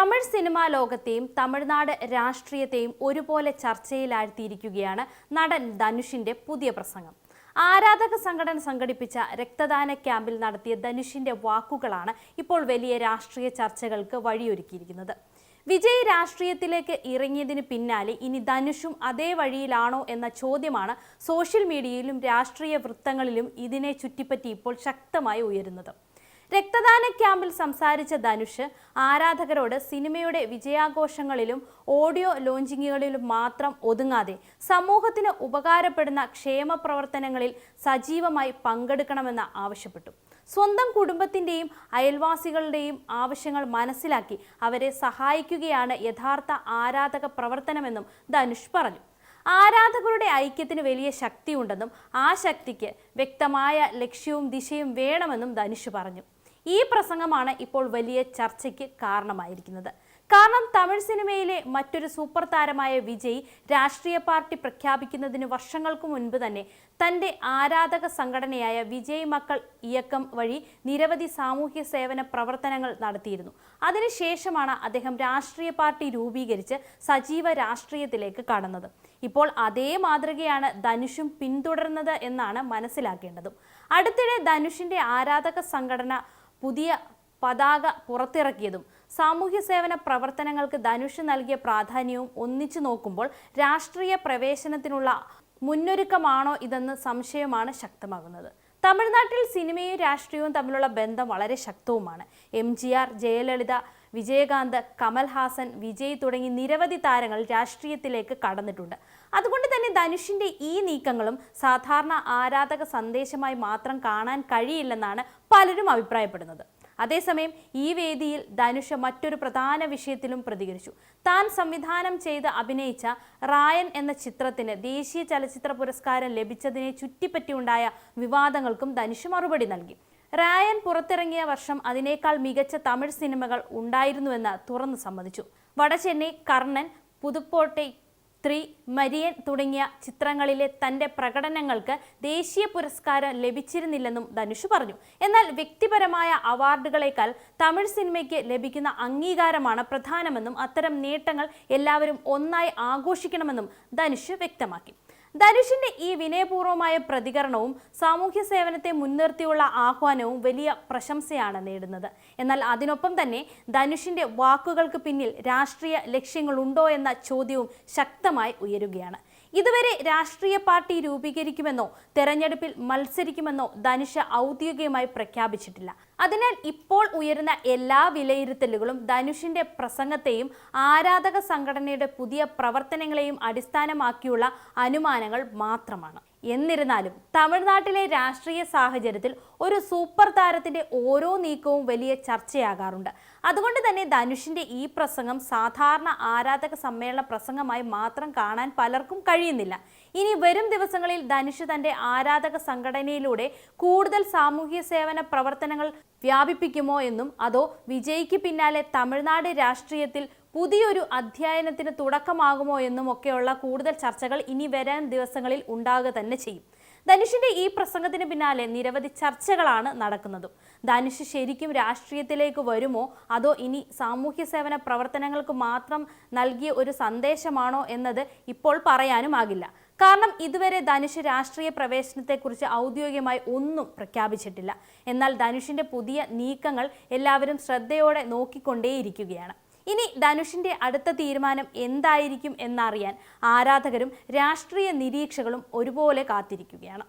Tamil cinema ലോകത്തെയും തമിഴ്നാട് രാഷ്ട്രീയത്തെയും ഒരുപോലെ ചർച്ചയിലാഴ്ത്തിയിരിക്കുകയാണ് നടൻ ധനുഷിന്റെ പുതിയ പ്രസംഗം. ആരാധക സംഘടന സംഘടിപ്പിച്ച രക്തദാന ക്യാമ്പിൽ നടത്തിയ ധനുഷിന്റെ വാക്കുകളാണ് ഇപ്പോൾ വലിയ രാഷ്ട്രീയ ചർച്ചകൾക്ക് വഴിയൊരുക്കിയിരിക്കുന്നത്. വിജയ് രാഷ്ട്രീയത്തിലേക്ക് ഇറങ്ങിയതിന് പിന്നാലെ ഇനി ധനുഷും അതേ വഴിയിലാണോ എന്ന ചോദ്യമാണ് സോഷ്യൽ മീഡിയയിലും രാഷ്ട്രീയ വൃത്തങ്ങളിലും ഇതിനെ ചുറ്റിപ്പറ്റി ഇപ്പോൾ ശക്തമായി ഉയരുന്നത്. രക്തദാന ക്യാമ്പിൽ സംസാരിച്ച ധനുഷ് ആരാധകരോട് സിനിമയുടെ വിജയാഘോഷങ്ങളിലും ഓഡിയോ ലോഞ്ചിങ്ങുകളിലും മാത്രം ഒതുങ്ങാതെ സമൂഹത്തിന് ഉപകാരപ്പെടുന്ന ക്ഷേമ പ്രവർത്തനങ്ങളിൽ സജീവമായി പങ്കെടുക്കണമെന്ന് ആവശ്യപ്പെട്ടു. സ്വന്തം കുടുംബത്തിൻ്റെയും അയൽവാസികളുടെയും ആവശ്യങ്ങൾ മനസ്സിലാക്കി അവരെ സഹായിക്കുകയാണ് യഥാർത്ഥ ആരാധക പ്രവർത്തനമെന്നും ധനുഷ് പറഞ്ഞു. ആരാധകരുടെ ഐക്യത്തിന് വലിയ ശക്തിയുണ്ടെന്നും ആ ശക്തിക്ക് വ്യക്തമായ ലക്ഷ്യവും ദിശയും വേണമെന്നും ധനുഷ് പറഞ്ഞു. ഈ പ്രസംഗമാണ് ഇപ്പോൾ വലിയ ചർച്ചയ്ക്ക് കാരണമായിരിക്കുന്നത്. കാരണം തമിഴ് സിനിമയിലെ മറ്റൊരു സൂപ്പർ താരമായ വിജയ് രാഷ്ട്രീയ പാർട്ടി പ്രഖ്യാപിക്കുന്നതിന് വർഷങ്ങൾക്ക് മുൻപ് തന്നെ തൻ്റെ ആരാധക സംഘടനയായ വിജയ് മക്കൾ ഇയക്കം വഴി നിരവധി സാമൂഹ്യ സേവന പ്രവർത്തനങ്ങൾ നടത്തിയിരുന്നു. അതിനുശേഷമാണ് അദ്ദേഹം രാഷ്ട്രീയ പാർട്ടി രൂപീകരിച്ച് സജീവ രാഷ്ട്രീയത്തിലേക്ക് കടന്നത്. ഇപ്പോൾ അതേ മാതൃകയാണ് ധനുഷും പിന്തുടരുന്നത് എന്നാണ് മനസ്സിലാക്കേണ്ടതും. അടുത്തിടെ ധനുഷിന്റെ ആരാധക സംഘടന പുതിയ പതാക പുറത്തിറക്കിയതും സാമൂഹ്യ സേവന പ്രവർത്തനങ്ങൾക്ക് ധനുഷ് നൽകിയ പ്രാധാന്യവും ഒന്നിച്ചു നോക്കുമ്പോൾ രാഷ്ട്രീയ പ്രവേശനത്തിനുള്ള മുന്നൊരുക്കമാണോ ഇതെന്ന് സംശയമാണ് ശക്തമാകുന്നത്. തമിഴ്നാട്ടിൽ സിനിമയും രാഷ്ട്രീയവും തമ്മിലുള്ള ബന്ധം വളരെ ശക്തവുമാണ്. MGR, ജയലളിത, വിജയകാന്ത്, കമൽഹാസൻ, വിജയ് തുടങ്ങി നിരവധി താരങ്ങൾ രാഷ്ട്രീയത്തിലേക്ക് കടന്നിട്ടുണ്ട്. അതുകൊണ്ട് തന്നെ ധനുഷിന്റെ ഈ നീക്കങ്ങളും സാധാരണ ആരാധക സന്ദേശമായി മാത്രം കാണാൻ കഴിയില്ലെന്നാണ് പലരും അഭിപ്രായപ്പെടുന്നത്. അതേസമയം ഈ വേദിയിൽ ധനുഷ് മറ്റൊരു പ്രധാന വിഷയത്തിലും പ്രതികരിച്ചു. താൻ സംവിധാനം ചെയ്ത് അഭിനയിച്ച റായൻ എന്ന ചിത്രത്തിന് ദേശീയ ചലച്ചിത്ര പുരസ്കാരം ലഭിച്ചതിനെ ചുറ്റിപ്പറ്റിയുണ്ടായ വിവാദങ്ങൾക്കും ധനുഷ് മറുപടി നൽകി. റായൻ പുറത്തിറങ്ങിയ വർഷം അതിനേക്കാൾ മികച്ച തമിഴ് സിനിമകൾ ഉണ്ടായിരുന്നുവെന്ന് തുറന്നു സമ്മതിച്ചു. വടചെന്നൈ, കർണൻ, പുതുക്കോട്ടൈ 3, മരിയൻ തുടങ്ങിയ ചിത്രങ്ങളിലെ തൻ്റെ പ്രകടനങ്ങൾക്ക് ദേശീയ പുരസ്കാരം ലഭിച്ചിരുന്നില്ലെന്നും ധനുഷ് പറഞ്ഞു. എന്നാൽ വ്യക്തിപരമായ അവാർഡുകളേക്കാൾ തമിഴ് സിനിമയ്ക്ക് ലഭിക്കുന്ന അംഗീകാരമാണ് പ്രധാനമെന്നും അത്തരം നേട്ടങ്ങൾ എല്ലാവരും ഒന്നായി ആഘോഷിക്കണമെന്നും ധനുഷ് വ്യക്തമാക്കി. ധനുഷിന്റെ ഈ വിനയപൂർവമായ പ്രതികരണവും സാമൂഹ്യ സേവനത്തെ മുൻനിർത്തിയുള്ള ആഹ്വാനവും വലിയ പ്രശംസയാണ് നേടുന്നത്. എന്നാൽ അതിനൊപ്പം തന്നെ ധനുഷിന്റെ വാക്കുകൾക്ക് പിന്നിൽ രാഷ്ട്രീയ ലക്ഷ്യങ്ങളുണ്ടോ എന്ന ചോദ്യവും ശക്തമായി ഉയരുകയാണ്. ഇതുവരെ രാഷ്ട്രീയ പാർട്ടി രൂപീകരിക്കുമെന്നോ തെരഞ്ഞെടുപ്പിൽ മത്സരിക്കുമെന്നോ ധനുഷ് ഔദ്യോഗികമായി പ്രഖ്യാപിച്ചിട്ടില്ല. അതിനാൽ ഇപ്പോൾ ഉയരുന്ന എല്ലാ വിലയിരുത്തലുകളും ധനുഷിന്റെ പ്രസംഗത്തെയും ആരാധക സംഘടനയുടെ പുതിയ പ്രവർത്തനങ്ങളെയും അടിസ്ഥാനമാക്കിയുള്ള അനുമാനങ്ങൾ മാത്രമാണ്. എന്നിരുന്നാലും തമിഴ്നാട്ടിലെ രാഷ്ട്രീയ സാഹചര്യത്തിൽ ഒരു സൂപ്പർ താരത്തിന്റെ ഓരോ നീക്കവും വലിയ ചർച്ചയാകാറുണ്ട്. അതുകൊണ്ട് തന്നെ ധനുഷിന്റെ ഈ പ്രസംഗം സാധാരണ ആരാധക സമ്മേളന പ്രസംഗമായി മാത്രം കാണാൻ പലർക്കും കഴിയുന്നില്ല. ഇനി വരും ദിവസങ്ങളിൽ ധനുഷ് തന്റെ ആരാധക സംഘടനയിലൂടെ കൂടുതൽ സാമൂഹ്യ സേവന പ്രവർത്തനങ്ങൾ വ്യാപിപ്പിക്കുമോ എന്നും അതോ വിജയ്ക്ക് പിന്നാലെ തമിഴ്നാട് രാഷ്ട്രീയത്തിൽ പുതിയൊരു അധ്യായനത്തിന് തുടക്കമാകുമോ എന്നും ഒക്കെയുള്ള കൂടുതൽ ചർച്ചകൾ ഇനി വരാൻ ദിവസങ്ങളിൽ ഉണ്ടാകുക തന്നെ ചെയ്യും. ധനുഷിന്റെ ഈ പ്രസംഗത്തിന് പിന്നാലെ നിരവധി ചർച്ചകളാണ് നടക്കുന്നതും. ധനുഷ് ശരിക്കും രാഷ്ട്രീയത്തിലേക്ക് വരുമോ അതോ ഇനി സാമൂഹ്യ സേവന പ്രവർത്തനങ്ങൾക്ക് മാത്രം നൽകിയ ഒരു സന്ദേശമാണോ എന്നത് ഇപ്പോൾ പറയാനുമാകില്ല. കാരണം ഇതുവരെ ധനുഷ് രാഷ്ട്രീയ പ്രവേശനത്തെക്കുറിച്ച് ഔദ്യോഗികമായി ഒന്നും പ്രഖ്യാപിച്ചിട്ടില്ല. എന്നാൽ ധനുഷിന്റെ പുതിയ നീക്കങ്ങൾ എല്ലാവരും ശ്രദ്ധയോടെ നോക്കിക്കൊണ്ടേയിരിക്കുകയാണ്. ഇനി ധനുഷിന്റെ അടുത്ത തീരുമാനം എന്തായിരിക്കും എന്നറിയാൻ ആരാധകരും രാഷ്ട്രീയ നിരീക്ഷകരും ഒരുപോലെ കാത്തിരിക്കുകയാണ്.